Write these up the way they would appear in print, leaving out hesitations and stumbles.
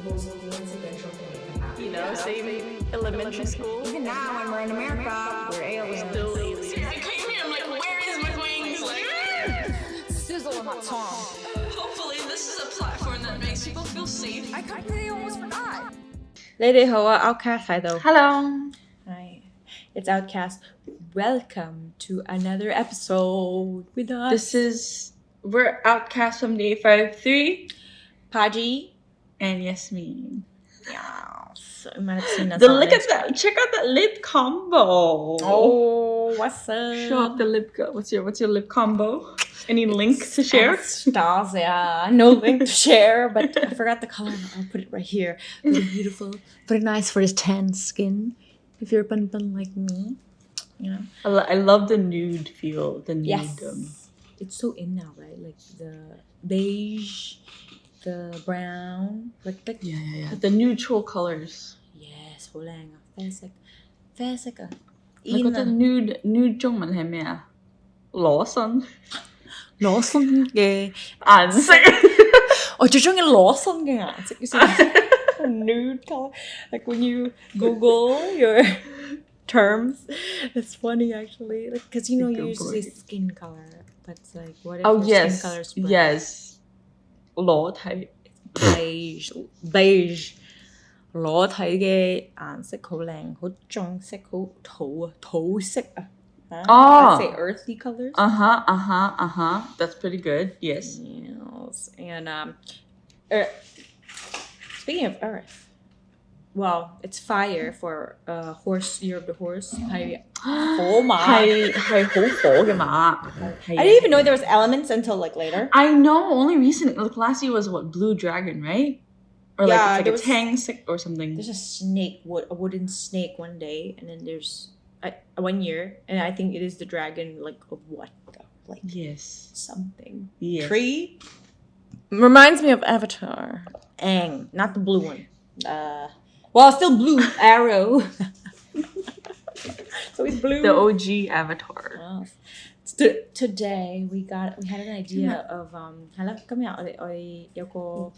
most coincidental thing. You know, same elementary school. Even now, when we're in America, we're aliens. Still aliens. I came here, I'm like, where is my wings? Like, Sizzle on my tongue. hopefully this is a platform that makes people feel safe. I completely almost forgot. 你哋好啊 ，Outcast 喺度。 Hello. Hi, it's Outcast. Welcome to another episode with us. We're Outcast from Dfferent. Paji. And Yasmin. Yes, you might have seen us. Look at that! Check out that lip combo. Oh, what's up? Show off the lip. What's your lip combo? Any link to share? Stars, yeah. No link to share, but I forgot the color. I'll put it right here. Very beautiful, very nice for his tan skin. If you're a bun like me, you know. I love the nude feel. The nude. Yes. It's so in now, right? Like the beige, the brown, like Yeah. The neutral colors. yes, 好靚啊，啡色啊，你覺得 nude 中文係咩啊？裸身裸身嘅顏色。我最中意裸身嘅顏色先，nude color. Like when you Google your terms, it's funny actually. Like, because you know you usually say skin color, but it's like what if your skin color is brown? Yes. 裸體 beige 裸體嘅顏色好靚，好棕色，好土色啊。I say earthy colors. That's pretty good. Yes. Yes. And speaking of earth, well, it's fire for horse. Year of the horse. 係火馬。係好火嘅馬。I didn't even know there was elements until like later. I know. Only recently, like last year was what, Blue Dragon, right? Or Yeah, like it's like a tang or something. There's a snake, a wooden snake one day, and then there's 1 year, and I think it is the dragon, like of what? Like Yes. something. Yes. Tree. Reminds me of Avatar. Aang, not the blue one. Well, still blue. Arrow. So it's blue. The OG Avatar. Today we had an idea of 係啦，今日我哋有個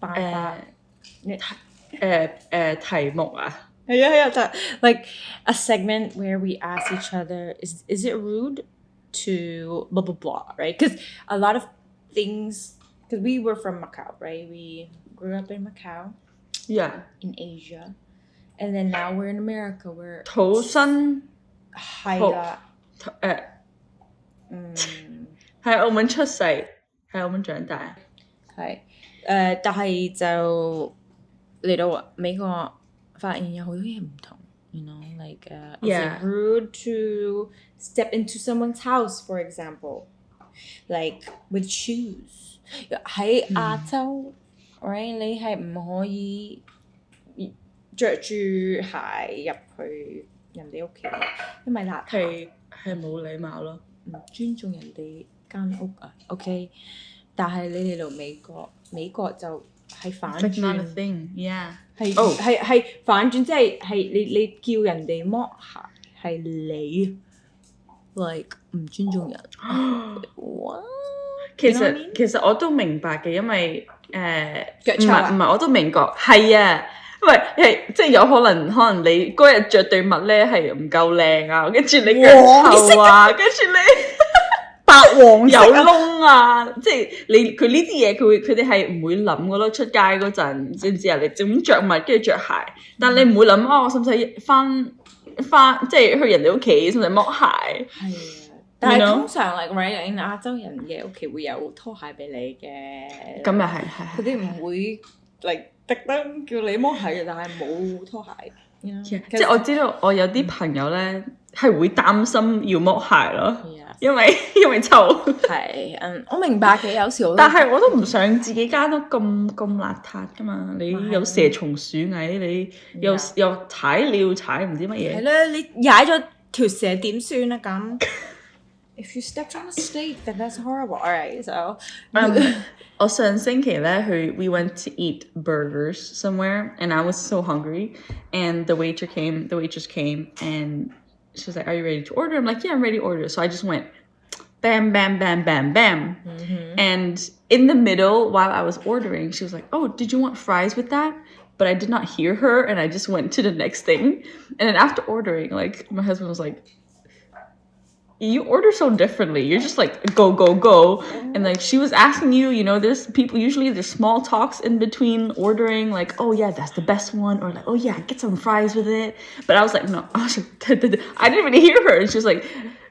辦法。題目啊。Yeah, like a segment where we ask each other, is it rude to blah blah blah, right? Because a lot of things, because we were from Macau, right? We grew up in Macau. Yeah. In Asia, and then now we're in America. We're 土生係啦，喺澳門出世，喺澳門長大。係但係就嚟到美國發現有好多嘢唔同。You know, like is it rude to step into someone's house, for example, like with shoes? 喺亞洲 right 你係唔可以着住鞋入去人哋屋企，因為邋遢。係冇禮貌咯，唔尊重人哋間屋啊。OK， 但係你嚟到美國就係反轉。It's not a thing, yeah. 係反轉，即係你叫人哋剝鞋係你 like 唔尊重人。What？ 其實我都明白嘅，因為腳臭啊？唔係我都明覺係啊。喂，係即係有可能你嗰日着對襪咧係唔夠靚啊，跟住你腳臭啊，跟住你白黃有窿啊，即係佢呢啲嘢佢哋係唔會諗嘅咯。出街嗰陣知唔知啊？你咁着襪跟住着鞋，但你唔會諗我使唔使翻即係去人哋屋企使唔使剝鞋？係啊，但係通常 like right 亞洲人嘅屋企會有拖鞋俾你嘅。咁又係佢哋唔會 like 特登叫你剝鞋嘅，但係冇拖鞋。即係我知道我有啲朋友咧係會擔心要剝鞋咯，因為臭。係，我明白嘅，有時但係我都唔想自己間屋咁邋遢噶嘛，你有蛇蟲鼠蟻，你又踩尿踩唔知乜嘢。係啦，你踩咗條蛇點算啊咁？If you stepped on a snake, then that's horrible. Alright, so 我上星期咧we went to eat burgers somewhere, and I was so hungry, and the waitress came, and she was like, "Are you ready to order?" I'm like, "Yeah, I'm ready to order." So I just went, bam, bam, bam, bam, bam. And in the middle, while I was ordering, she was like, oh, did you want fries with that? But I did not hear her, and I just went to the next thing. And then after ordering, like, my husband was like, you order so differently. You're just like, go, go, go. And like, she was asking you, you know, there's people, usually there's small talks in between ordering, like, oh yeah, that's the best one. Or like, oh yeah, get some fries with it. But I was like, no, I was like, I didn't really hear her. And she was like,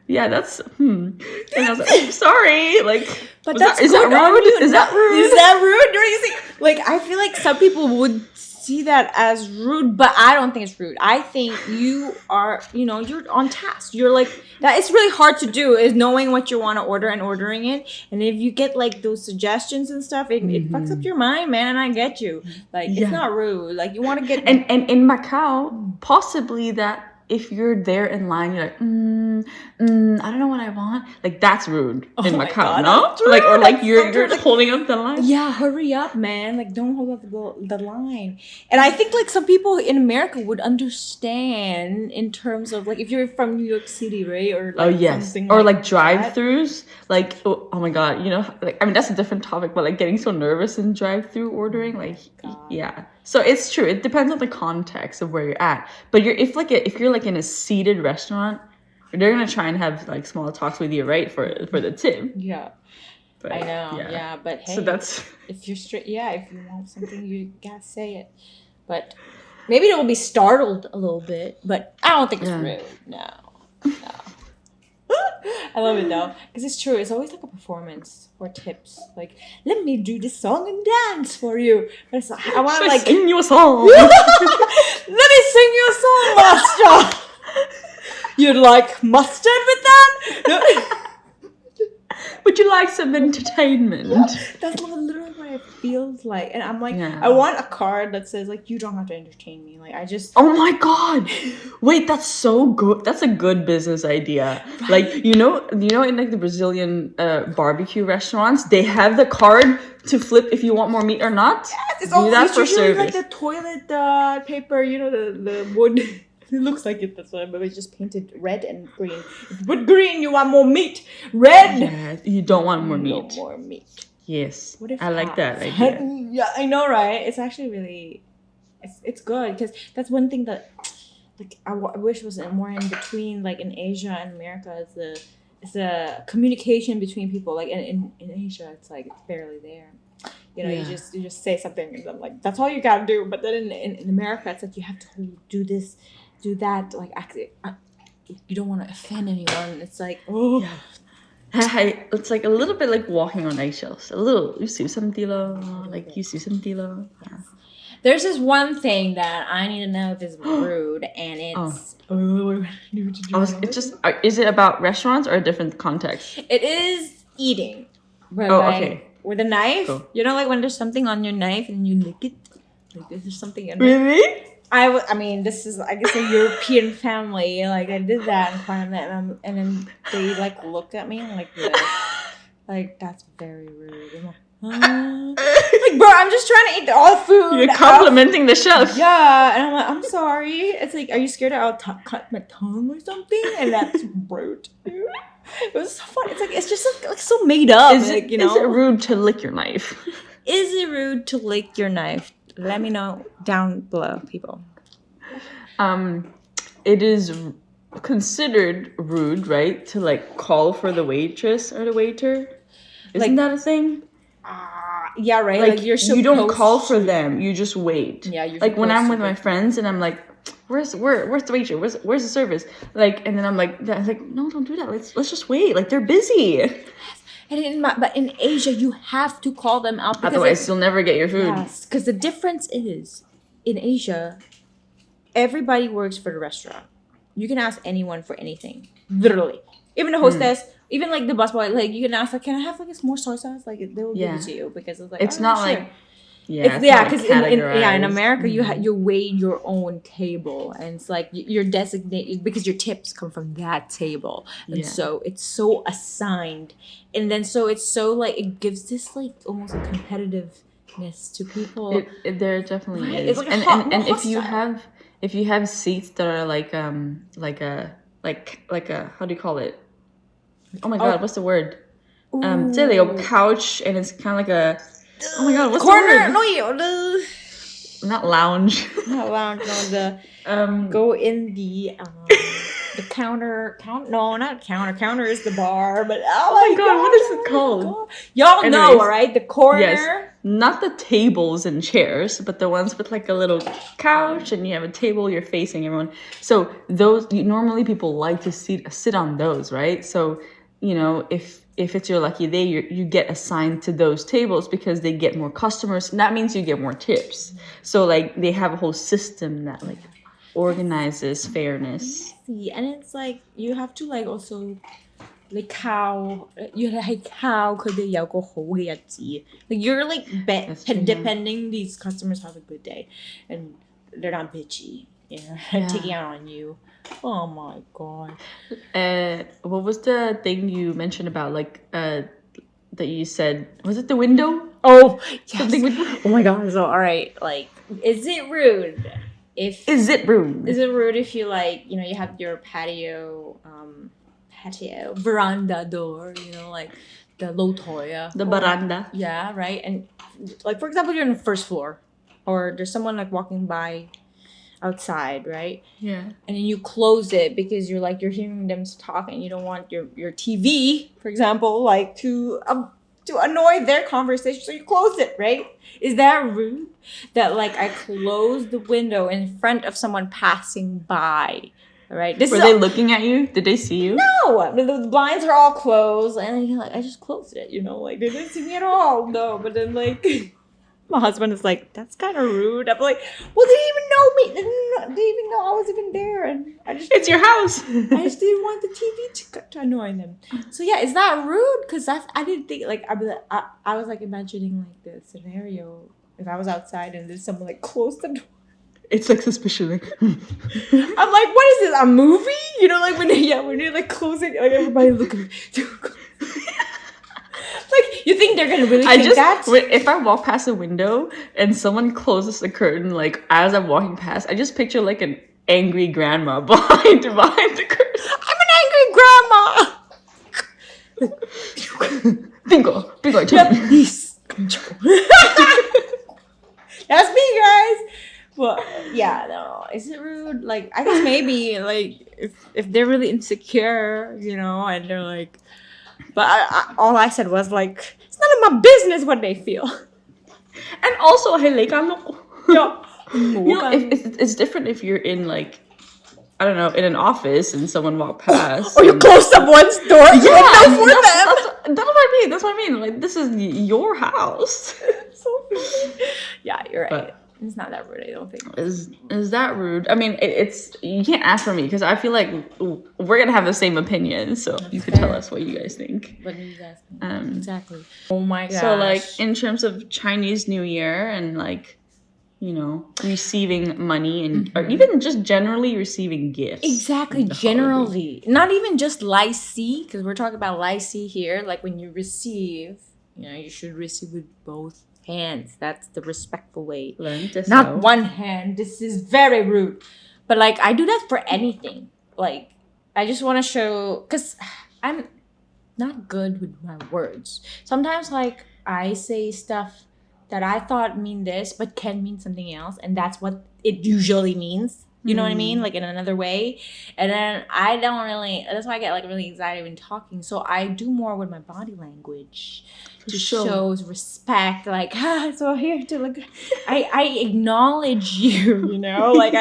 yeah, that's, And I was like, oh, sorry. Like, But is that rude? Is that rude? Is that rude? What do you think? Like, I feel like some people would see that as rude, but I don't think it's rude. I think you are, you know, you're on task. You're like, that it's really hard to do is knowing what you want to order and ordering it. And if you get like those suggestions and stuff, it fucks up your mind, man. And I get you. Like, it's not rude. Like, you want to get... And in Macau, possibly that if you're there in line, you're like, I don't know what I want. Like, that's rude in Macau, God, no? rude. Like, or like you're Like, holding up the line. yeah, hurry up, man. Like, don't hold up the line. And I think, like, some people in America would understand in terms of, like, if you're from New York City, right? Or, like, something or like that. drive-thrus. Like, oh my God, you know, like, I mean, that's a different topic, but like getting so nervous in drive-thru ordering, like, yeah. So it's true. It depends on the context of where you're at. But if you're like in a seated restaurant, they're gonna try and have like small talks with you, right? For the tip. Yeah. But, I know, yeah, but hey, so that's if you're straight, if you want something, you gotta say it. But maybe they'll be startled a little bit, but I don't think it's rude. No. I love it though, because it's true. It's always like a performance for tips. Like, let me do this song and dance for you. But it's like, I want to like sing you a song. Let me sing you a song, master. You'd like mustard with that? No. Would you like some entertainment? That's literally what it feels like. And I'm like, Yeah. I want a card that says, like, you don't have to entertain me. Like, I just... Oh my God. Wait, that's so good. That's a good business idea. Right. Like, you know, in like the Brazilian barbecue restaurants, they have the card to flip if you want more meat or not. Yes, it's Do that for usually service. like the toilet paper, you know, the wood... It looks like it, that's why, but it's just painted red and green. If you put green, you want more meat. Red, yeah, you don't want more meat. No more meat. Yes, What if I like that idea. Yeah, I know, right? It's actually really, it's good because that's one thing that, like, I wish was more in between, like in Asia and America. It's the communication between people. Like in Asia, it's like it's barely there. You know, you just say something and then like that's all you gotta do. But then in America, it's like you have to do this, do that. Like actually, you don't want to offend anyone. It's like it's like a little bit like walking on eggshells. A little, you see something like you see something. Yeah. There's this one thing that I need to know if it's rude, and it's. It's just. Is it about restaurants or a different context? It is eating. But okay. With a knife, Cool. you know, like when there's something on your knife and you lick it. Like there's something in it. Really? I mean, this is, I guess, a European family. Like, I did that in front of them, and then they, like, looked at me like this. Like, that's very rude. I'm like, bro, I'm just trying to eat all the food. You're complimenting the chef. Yeah, and I'm like, I'm sorry. It's like, are you scared I'll cut my tongue or something? And that's rude. It was so fun. It's like, it's just like so made up. Is like, it, you know? is it rude to lick your knife? Is it rude to lick your knife? Let me know down below, people. It is considered rude, right, to like call for the waitress or the waiter. Isn't that a thing? Yeah, right. Like you're you don't call for them, you just wait. Yeah, you're like when I'm with supposed my friends and I'm like, where's the waiter? Where's the service? Like, and then I'm like, no, don't do that. Let's just wait. Like they're busy. And but in Asia, you have to call them out. Otherwise, you'll never get your food. Yes, because the difference is, in Asia, everybody works for the restaurant. You can ask anyone for anything, literally. Even the hostess, even like the busboy, like you can ask, like, can I have like more soy sauce? Like they will give it to you because it's like it's not sure. like. Because in America you wait your own table, and it's like you're designated because your tips come from that table, and so it's so assigned, and then so it's so like it gives this like almost a competitiveness to people. There definitely Right? is, It's like and if you have seats that are like a how do you call it? Oh my god, what's the word? 即係你有 couch and it's kind of like a oh my god, what's corner the word? no 有的 Not lounge. not lounge no the go in the counter not counter is the bar but oh my god, what is it called? Y'all know Anyways, right the corner Yes, not the tables and chairs, but the ones with like a little couch and you have a table, you're facing everyone. So those normally people like to sit on those, right? So you know if it's your lucky day, you get assigned to those tables because they get more customers, and that means you get more tips. So like they have a whole system that like organizes fairness. and it's like you have to like also like how you like how 佢哋有個好嘅日子 like you're like That's true. depending these customers have a good day and they're not bitchy you know taking out on you. Oh my god. What was the thing you mentioned about like that you said, was it the window? Oh yes. Something with Oh my god. So all right, like is it rude Is it rude? Is it rude if you like, you know, you have your patio veranda door, you know, like the lotoya. The veranda. Yeah, right. And like for example, you're on the first floor, or there's someone like walking by outside, right? Yeah. And then you close it because you're hearing them talk, and you don't want your TV, for example, like to annoy their conversation, so you close it, right? Is that rude? That like I closed the window in front of someone passing by, right? Were they looking at you? Did they see you? No, the blinds are all closed, and you're like, I just closed it, you know, like they didn't see me at all. No, but then like my husband is like, that's kind of rude. I'm like, well, they didn't even know me. They didn't even know I was even there, and It's your house. I just didn't want the TV to annoy them. So yeah, is that rude? Because I didn't think like I was like imagining like the scenario if I was outside and there's someone like close the door. It's like suspicious. Like, I'm like, what is this? A movie? You know, like when you're like closing, like everybody looking. Like you think they're gonna really think that? If I walk past a window and someone closes the curtain, like as I'm walking past, I just picture like an angry grandma behind the curtain. I'm an angry grandma. Bingo, Please control. That's me, guys. Well, yeah, no. Is it rude? Like, I guess maybe, like, if they're really insecure, you know, and they're like, but all I said was like, it's none of my business what they feel. And also, hey, like I'm not. No. You know, it's different if you're in like, I don't know, in an office and someone walked past. Or you close someone's door. Yeah, that's what I mean. That's what I mean. Like, this is your house. So yeah, you're right. But it's not that rude, I don't think. Is that rude? I mean, it's you can't ask for me because I feel like we're gonna have the same opinion. So you could tell us what you guys think. What do you guys think? Exactly. Oh my gosh. So like in terms of Chinese New Year and like, you know, receiving money and or even just generally receiving gifts. Exactly, generally. Not even just lycee, because we're talking about lycee here. Like when you receive, you know, you should receive with both hands. That's the respectful way. Not one hand. This is very rude. But like I do that for anything. Like I just want to show, because I'm not good with my words. Sometimes like I say stuff that I thought mean this, but can mean something else, and that's what it usually means. You know what I mean? Like in another way. And then I don't really, that's why I get like really anxiety when talking. So I do more with my body language to show respect. Like, so here to look, I acknowledge you, you know? Like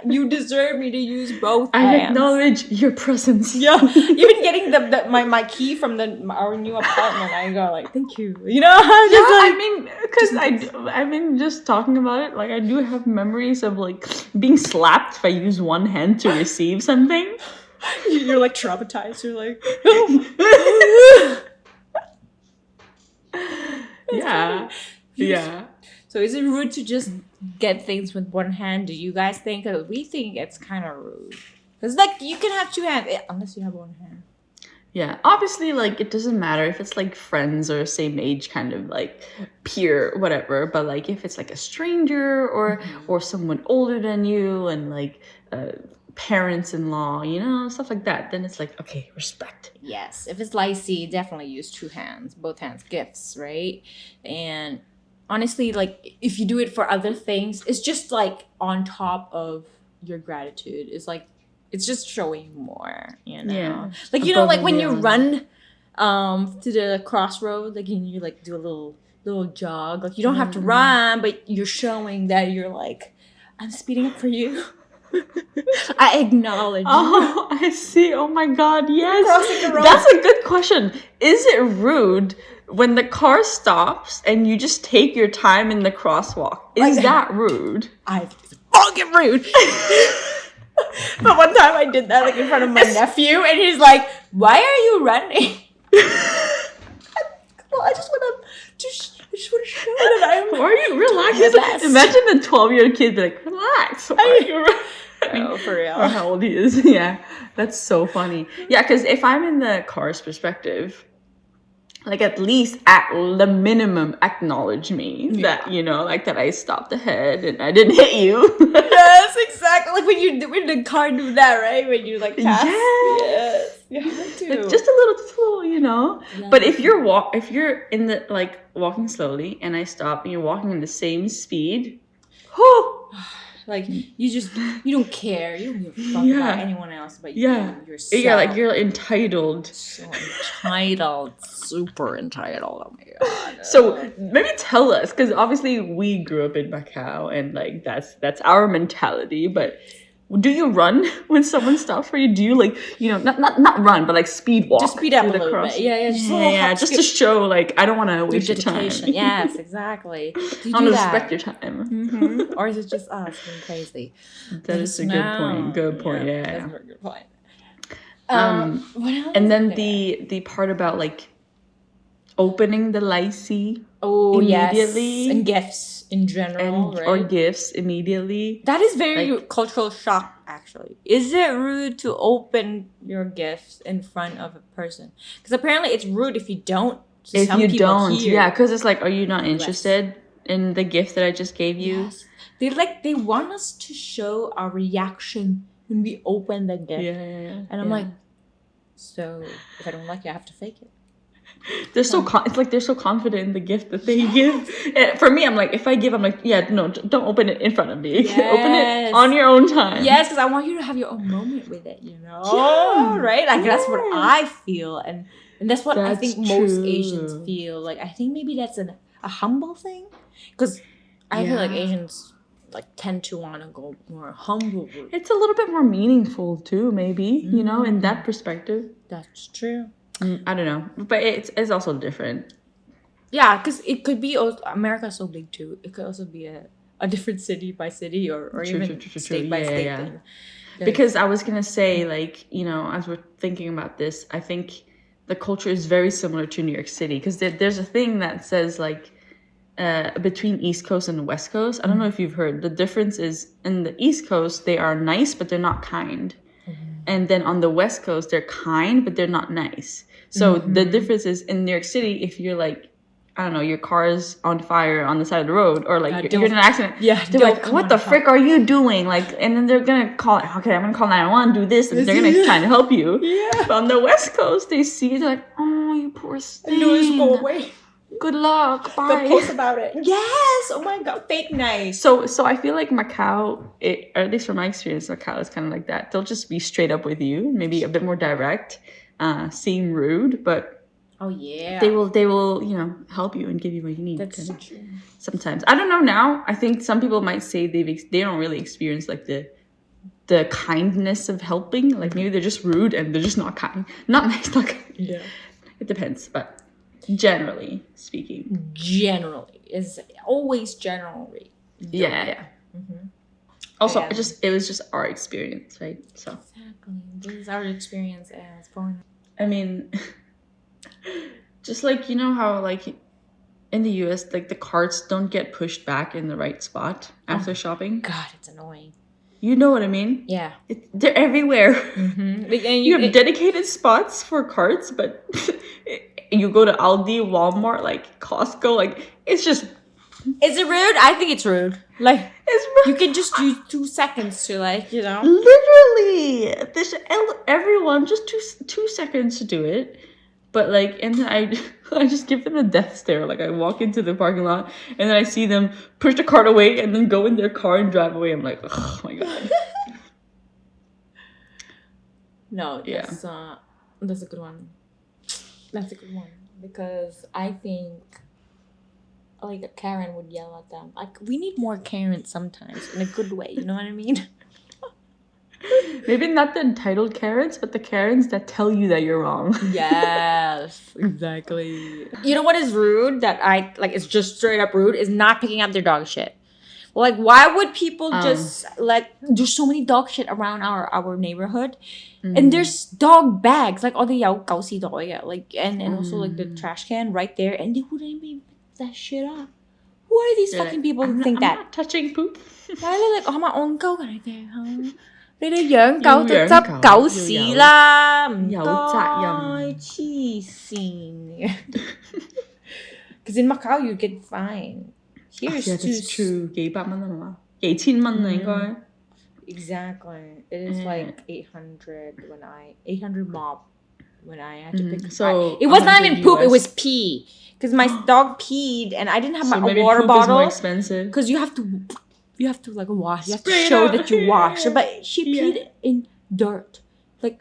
you deserve me to use both hands. I acknowledge your presence. Yeah. Even getting my key from our new apartment, I go like, thank you. You know? I mean, because I mean, just talking about it, like I do have memories of like being slapped if I use one hand to receive something. You're like traumatized. You're like, yeah. Yeah. So is it rude to just get things with one hand? Do you guys think? Because we think it's kind of rude. Because like you can have two hands unless you have one hand. Yeah, obviously, like, it doesn't matter if it's, like, friends or same age kind of, like, peer, whatever. But, like, if it's, like, a stranger or someone older than you and, like, parents-in-law, stuff like that, then it's like, okay, respect. Yes, if it's licey, definitely use both hands, gifts, right? And honestly, like if you do it for other things, it's just like on top of your gratitude. It's just showing more, Yeah. Like Above like and when you beyond. run to the crossroad, like you like do a little jog. Like you don't have to run, but you're showing that you're like, I'm speeding up for you. I acknowledge you. Oh, I see. Oh my God, yes. Crossing the road. That's a good question. Is it rude when the car stops and you just take your time in the crosswalk? Is that rude? It's fucking rude. But one time I did that like in front of my nephew, and he's like, "Why are you running?" Well, I just want to show that I'm. Why are you relax? The best. Imagine a 12-year-old kid be like, relax. Why are you running? Oh, for real. Or how old he is. Yeah, that's so funny. Yeah, because if I'm in the car's perspective, like at least at the minimum acknowledge me that like that I stopped ahead and I didn't hit you. Yes, exactly. Like when the car do that, right? When you like pass. Yes. Yeah, that too. Like, just a little, Yeah. But if you're in the like walking slowly and I stop and you're walking in the same speed, like you don't care. You don't give a fuck about anyone else but yourself. Yeah, like you're entitled. So entitled, super entitled. Oh my God. So maybe tell us, because obviously we grew up in Macau and like that's our mentality. But do you run when someone stops for you? Do you like not run, but like speed walk? Just speed up a through the little cross? bit. Yeah, Just to show like I don't want to waste your time. Yes, exactly. Do you I want do to that? respect your time. Mm-hmm. Or is it just us being crazy? That is a good point. Good point. Yeah. That's a very good point. What else? And then the part about like opening the licey immediately, and gifts in general, right? or gifts immediately. That is very Like- cultural shock, actually. Is it rude to open your gifts in front of a person? Because apparently it's rude if you don't. If Some you people don't, here. because it's like, are you not interested in the gift that I just gave you? Yes. They want us to show our reaction when we open the gift. Yeah. And I'm like, so if I don't like it, I have to fake it. They're so it's like they're so confident in the gift that they give. And for me, I'm like, if I give, I'm like, yeah, no, don't open it in front of me. Yes. Open it on your own time. Yes, because I want you to have your own moment with it, Yeah. right? Like that's what Yeah. I feel, and that's what I That's think most true. Asians feel. Like I think maybe that's a humble thing, because I feel like Yeah. Asians like tend to want to go more humble route. It's a little bit more meaningful too, maybe, in that perspective. That's true. I don't know, but it's also different. Yeah, because it could be America's so big too. It could also be a different city by city or True, even true. state by Yeah, state yeah. thing. Because I was gonna say, like, as we're thinking about this, I think the culture is very similar to New York City, because there's a thing that says like between East Coast and West Coast. I don't know if you've heard. The difference is in the East Coast they are nice but they're not kind, and then on the West Coast they're kind but they're not nice. So the difference is in New York City, if you're like, I don't know, your car's on fire on the side of the road, or like you're in an accident. Yeah, they're like, what the frick are you doing? Like, and then they're gonna call. Okay, I'm gonna call 911, do this, and they're gonna try to help you. Yeah. But on the West Coast, they see it, they're like, oh, you poor thing. go away. Good luck. Bye. Post about it. Yes. Oh my God. Fake nice. So I feel like Macau, or at least from my experience, Macau is kind of like that. They'll just be straight up with you, maybe a bit more direct, seem rude, but. Oh yeah. They will, help you and give you what you need. That's true. Sometimes. I don't know now. I think some people might say they don't really experience like the kindness of helping. Like maybe they're just rude and they're just not kind. Not nice, not kind. Yeah. It depends, but generally speaking. Generally. Is always generally. Yeah. Mm-hmm. Also, Yeah. it was just our experience, right? So Exactly. This is our experience as foreigners. I mean, just like, how like in the US, like the carts don't get pushed back in the right spot after shopping. God, it's annoying. You know what I mean? Yeah. They're everywhere. Mm-hmm. And You have dedicated spots for carts, but you go to Aldi, Walmart, like Costco, like it's just Is it rude? I think it's rude. Like, It's you can just use 2 seconds to like, you know. literally everyone just 2 seconds to do it. But like, and then I just give them a death stare. Like I walk into the parking lot and then I see them push the cart away and then go in their car and drive away. I'm like, oh my god. No, Yeah. that's a good one. That's a good one because I think like a Karen would yell at them. Like we need more Karens sometimes in a good way. You know what I mean? Maybe not the entitled Karens, but the Karens that tell you that you're wrong. Yes, exactly. You know what is rude that I like? It's just straight up rude. Is not picking up their dog shit. Like, why would people just like? There's so many dog shit around our neighborhood, and there's dog bags like all the yao gao xi dog, yeah, like and also like the trash can right there, and they wouldn't even pick that shit up. Who are these You're fucking like, people who I'm think not, that? I'm not touching poop. 係你 like 我係咪戇鳩㗎你哋嚇？你哋養狗就要養執狗屎啦，唔該有責任黐線。Because in Macau you get fined. Here's Yeah, that's true. 幾百蚊啊嘛，幾千蚊啊應該。 Exactly. It is like 800 mob when I had to pick. So it was not even 100 poop. It US. was pee. Because my dog peed and I didn't have So my maybe water poop is more bottle. expensive. Because you have to like wash. You have to Spray it show out. that you wash. Yeah. But she peed Yeah. in dirt. Like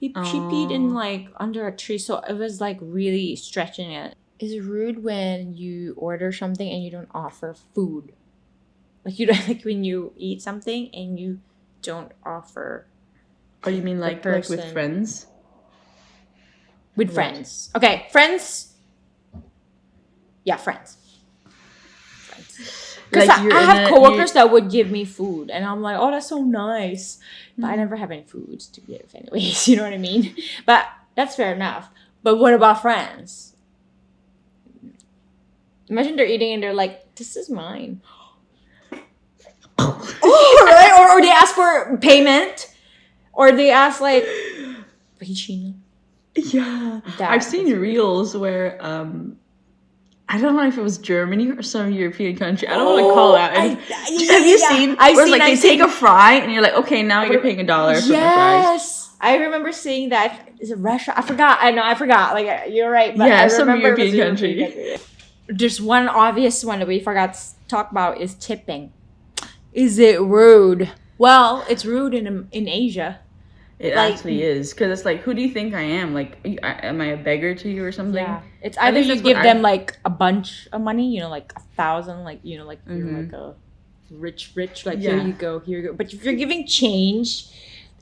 she peed in like under a tree. So it was like really stretching it. Is it rude when you order something and you don't offer food? Like you don't like when you eat something and you don't offer Oh, you mean like with person. friends? with Right. friends. Okay, friends. Yeah, friends. Because Like you're I in have a- coworkers that would give me food, and I'm like, oh, that's so nice. But I never have any food to give, anyways. You know what I mean? But that's fair enough. But what about friends? Imagine they're eating and they're like, "This is mine." Oh, right? Or they ask for payment, or they ask like, "Pagina." Yeah. That I've seen is- reels where I don't know if it was Germany or some European country. I don't want to call out. Have you seen? I've where it's seen. like I've they take seen. a fry and you're like, okay, now you're paying $1 for the fries. Yes, I remember seeing that. Is it Russia? I forgot. I know. I forgot. Like you're right. But Yeah, I some remember it was European a country. There's one obvious one that we forgot to talk about is tipping. Is it rude? Well, it's rude in Asia. It Like- actually is, because it's like, who do you think I am? Like, am I a beggar to you or something? Yeah, it's I either think you that's give what them like a bunch of money, you know, like 1,000, like you know, like you're Mhm. like a rich, like Yeah. here you go. But if you're giving change,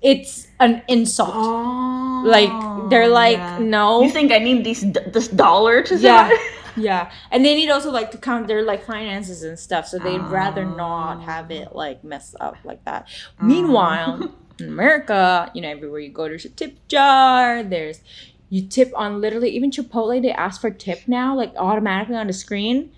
it's an insult. Oh, Like they're like, yeah. no, You think I need this dollar to yeah, survive? yeah, and they need also like to count their like finances and stuff, so they'd rather Oh. not have it like messed up like that. Meanwhile, in America, you know, everywhere you go, there's a tip jar. You tip on literally even Chipotle. They ask for tip now, like automatically on the screen,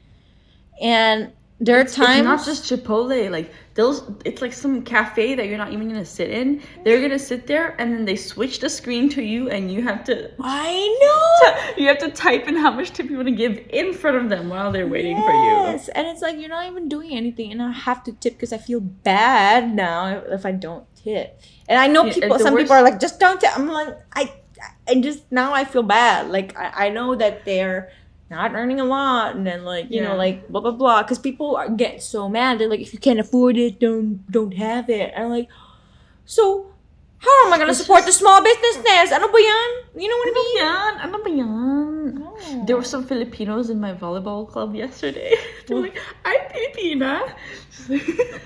and there are times. It's not just Chipotle. Like it's like some cafe that you're not even gonna sit in. They're gonna sit there and then they switch the screen to you, and you have to I know. type in how much tip you want to give in front of them while they're waiting for you. Yes, and it's like you're not even doing anything, and I have to tip because I feel bad now if I don't tip. And I know Yeah, people. the Some worst- people are like, just don't tip. I'm like, I just now I feel bad. Like I know that they're not earning a lot, and then like you know Yeah. like blah blah blah. Because people are get so mad. They're like, if you can't afford it, don't have it. And I'm like, so. How am I gonna support the small business? Ano ba yan? You know what I mean? Ano ba yan? No. There were some Filipinos in my volleyball club yesterday. They're like, I'm Filipina.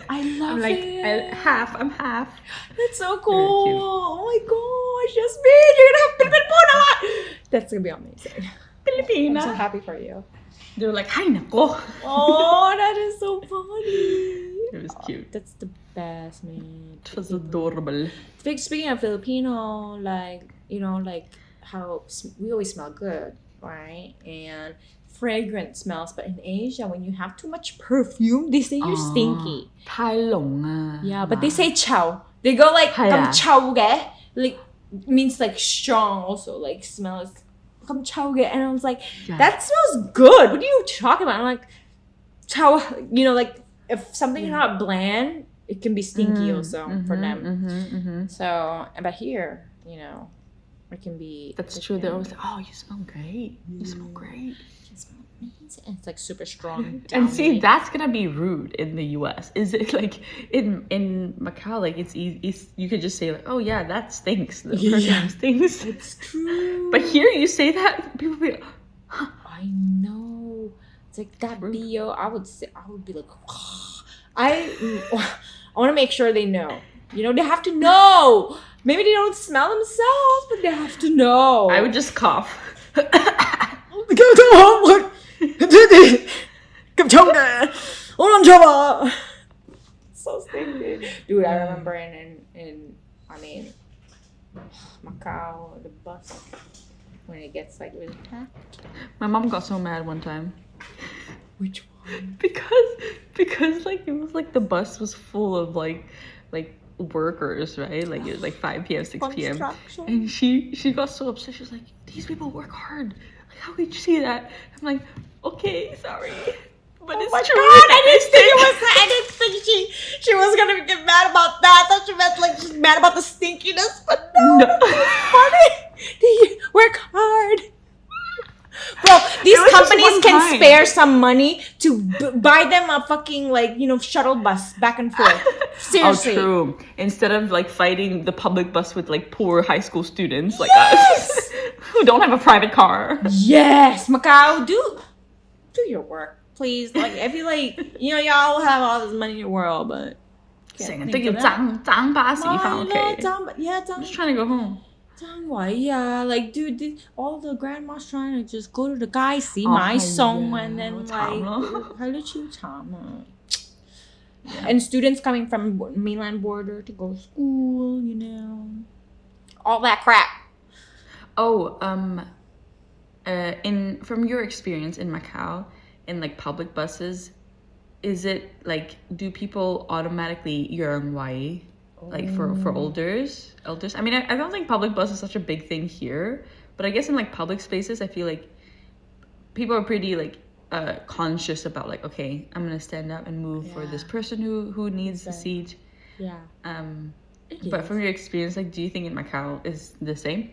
I love I'm like, it. I'm half. That's so Very cool. cute. Oh my gosh, Jasmine, you're gonna have Filipino po naman. That's gonna be amazing. I'm Filipina. so happy for you. They were like, hi nako. Oh, that is so funny. It was cute. That's the best, man. It was adorable. Speaking of Filipino, like, you know, like how we always smell good, right? And fragrant smells. But in Asia, when you have too much perfume, they say you're stinky. 太濃啊. Yeah, but they say chow. They go like, Hi, "Kam ah." chow ge." Like, means like strong also. Like, smells. Kam chow ge. And I was like, Yeah. that smells good. What are you talking about? I'm like, how, like if something's not bland, it can be stinky also for them. So, but here, it can be. That's true. They're always like, oh, you smell great. You smell great. And it's like super strong. And see, that's gonna be rude in the U.S. Is it like in Macau? Like it's easy. You could just say like, "Oh yeah, that stinks. The perfume stinks." It's true. But here, you say that, people be like, huh. I know. It's like that BO. I would be like, I want to make sure they know. They have to know. Maybe they don't smell themselves, but they have to know. I would just cough. So stupid. Dude, I remember in Macau, the bus, when it gets like really packed. My mom got so mad one time. Which one? Because like it was like the bus was full of like workers, right? Like it was like 5 p.m., 6 p.m. And she got so upset. She was like, these people work hard. Like, how could you see that? I'm like, okay, sorry. But it's my true. God, I didn't think she was gonna get mad about that. I thought she meant like she's mad about the stinkiness, but no. Funny. They work hard. Bro, these companies can spare some money to buy them a fucking shuttle bus back and forth. Seriously. Oh, true. Instead of like fighting the public bus with like poor high school students like us who don't have a private car. Yes, Macau, do your work. Please, like, if you y'all have all this money in the world, but I'm just trying to go home. Like, dude, all the grandmas trying to just go to the guy, see my song, and then and students coming from mainland border to go to school, all that crap. Oh, from your experience in Macau, in like public buses, is it like, do people automatically yearn wai, like for elders? I mean, I don't think public bus is such a big thing here, but I guess in like public spaces, I feel like people are pretty like conscious about like, okay, I'm gonna stand up and move for this person who needs the seat. Yeah. But from your experience, like, do you think in Macau is the same?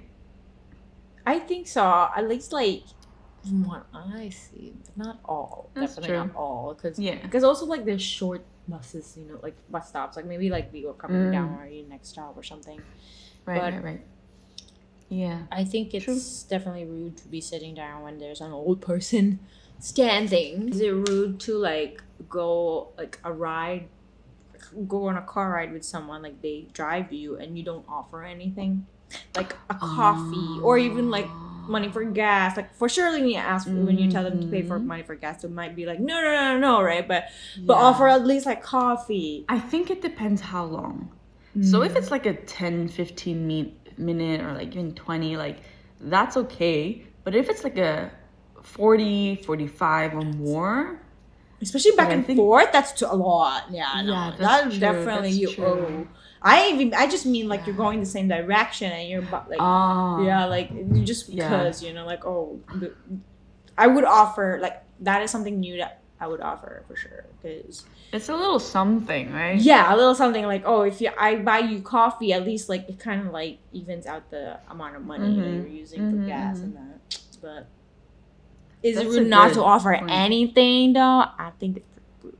I think so. At least like from what I see, but not all. That's definitely true. not all. Because also like there's short buses, like bus stops. Like maybe like we go coming down or your next stop or something. Right. Yeah. I think it's definitely rude to be sitting down when there's an old person standing. Is it rude to like go like go on a car ride with someone, like they drive you and you don't offer anything? Like a coffee or even like money for gas. Like for sure when you ask when you tell them to pay for money for gas, it might be like no, right? But offer at least like coffee. I think it depends how long. So if it's like a 10-15 minute or like even 20, like that's okay. But if it's like a 40-45 or more, especially back and forth, that's a lot. That's definitely you owe. I just mean like you're going the same direction and you're like like just because like I would offer like that is something new that I would offer for sure because it's a little something, right? Yeah, a little something like if I buy you coffee, at least like it kind of like evens out the amount of money that you're using for gas and that. But is it rude not to offer anything though? I think it's rude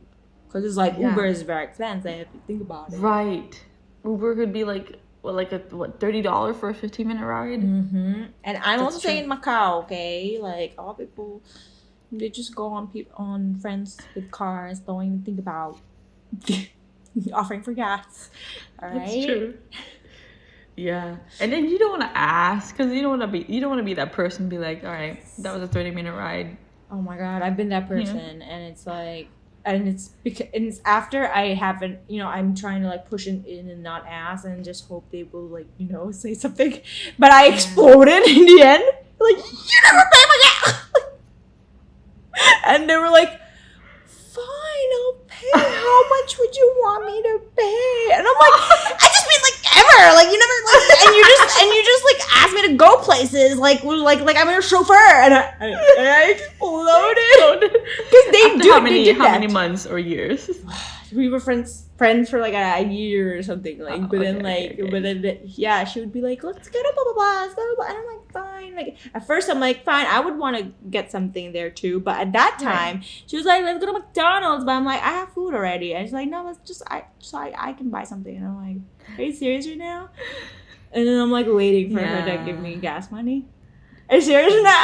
because it's like Uber is very expensive if you think about it. Right. Uber could be like $30 for a 15-minute ride. And I'm also saying Macau, okay? Like all people, they just go on friends with cars, don't even think about offering for gas. All right. That's true. Yeah, and then you don't want to ask because you don't want to be that person. Be like, all right, that was a 30-minute ride. Oh my God, I've been that person, and it's like. And it's after I haven't, I'm trying to like push in and not ask and just hope they will like, say something. But I exploded in the end. Like, you never pay my gas. And they were like, fine, I'll pay. How much would you want me to pay? And I'm like, I just mean like ever. Like you never like, and you just like ask me to go places like I'm your chauffeur, and I exploded because After how many that. months or years? We were friends for like a year or something, like, Oh, but then okay, like, okay. but then yeah, she would be like, let's go to blah blah blah, let's go to blah. And I'm like, fine. Like at first I'm like, fine, I would want to get something there too, but at that time she was like, let's go to McDonald's, but I'm like, I have food already, and she's like, no, let's just I can buy something, and I'm like, are you serious right now? And then I'm like waiting for her to give me gas money. Are you serious now?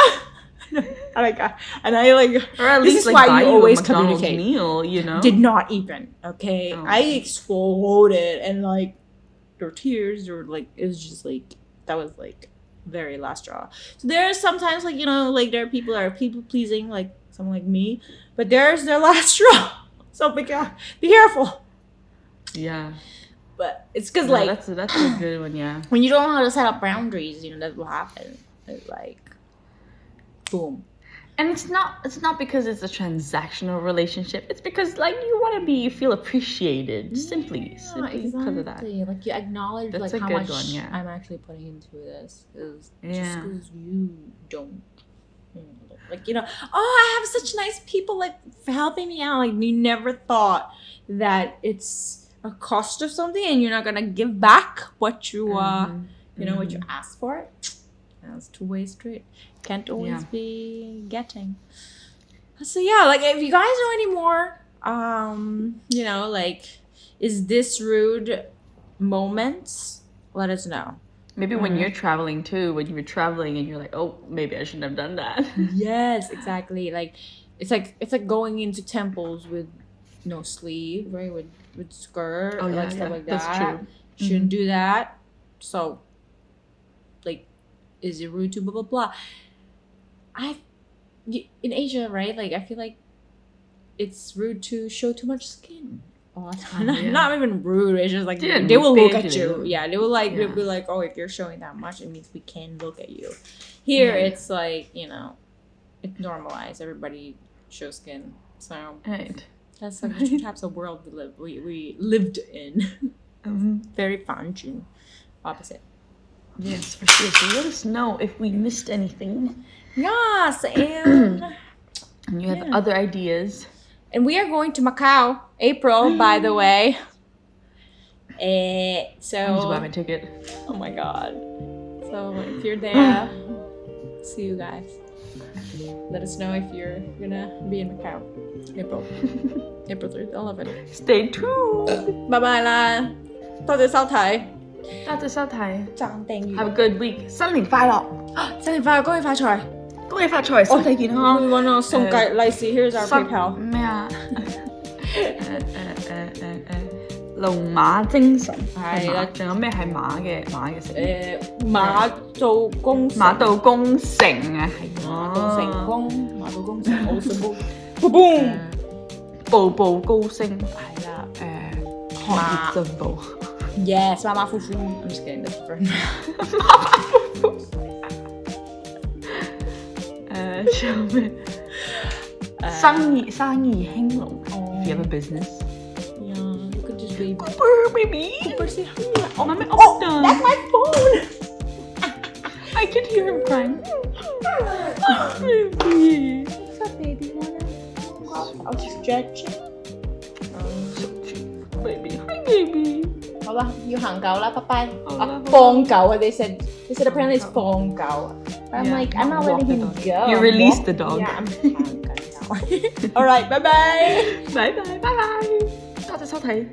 Oh my god! And I like, Or at this least is like why buy you you always a McDonald's communicate. meal, you know? Did not even, okay? Oh. I exploded, and like there were tears, or like it was just like, that was like very last straw. So there's sometimes like, you know, like there are people that are people pleasing, like someone like me, but there's their last straw. So be careful. Yeah. But it's because No, like that's a good one, yeah. when you don't know how to set up boundaries, you know, that's what happens. It's like boom. And it's not because it's a transactional relationship. It's because like you want to feel appreciated, simply because of that. Like you acknowledge That's like a how good much one, yeah. I'm actually putting into this, is just Yeah. because you don't. Like, you know, oh, I have such nice people like helping me out. Like you never thought that it's a cost of something, and you're not gonna give back what you you know, what you asked for. That's two-way street. Can't always be getting. So yeah, like if you guys know any more, you know, like, is this rude moments? Let us know. Maybe when you're traveling too, when you were traveling and you're like, oh, maybe I shouldn't have done that. Yes, exactly. Like it's like going into temples with no sleeve, right? With skirt, Oh, or yeah, like stuff yeah. like that. That's true. Shouldn't do that. So, like, is it rude to blah blah blah? In Asia, right? Like I feel like it's rude to show too much skin. Not even rude. It's just like Yeah, they will look at big you. deal. Yeah, they will like Yeah. they'll be like, oh, if you're showing that much, it means we can look at you. Here, it's like, you know, it's normalized. Everybody shows skin. So Right. that's like the two types of world we lived in. Very fun. Opposite. Yes, for sure. So let us know if we missed anything. Yes, and And you have other ideas. we are going to Macau, April, by the way. I need to buy my So, ticket. oh my god. So if you're there, see you guys. Let us know if you're gonna be in Macau, April 3rd, 11th. Stay tuned. 拜拜啦，多謝收睇，多謝收睇。讚訂閱， Have a good week. 新年快樂，新年快樂，恭喜發財！恭喜發財，身體健康。我揾我送計利是，here's our 新 PayPal。咩啊？龍馬精神係啦仲有咩係馬嘅成語？馬到功成，馬到功成啊，係馬到成功，馬到功成，好成功，boom，步步高升，係啦學業進步。 ，yes，馬馬虎虎，I'm just kidding, that's different。仲有咩？生意興隆。If you have a business. Yeah, you could just be Cooper, baby. Cooper, say hi. Oh, my Oh, done. that's my phone. I could hear him crying. Oh, baby. What's up, baby? I'll stretch. So cute. Baby, hi, baby. 好啦，要行狗啦，拜拜。好啦，啊，放狗啊！They said apparently it's 放狗啊。I'm Yeah, like, I'm not walk letting the him dog. go. You I'm released the dog. Yeah, I'm hanging now. All right, bye bye. Bye bye, bye bye. 多謝收睇。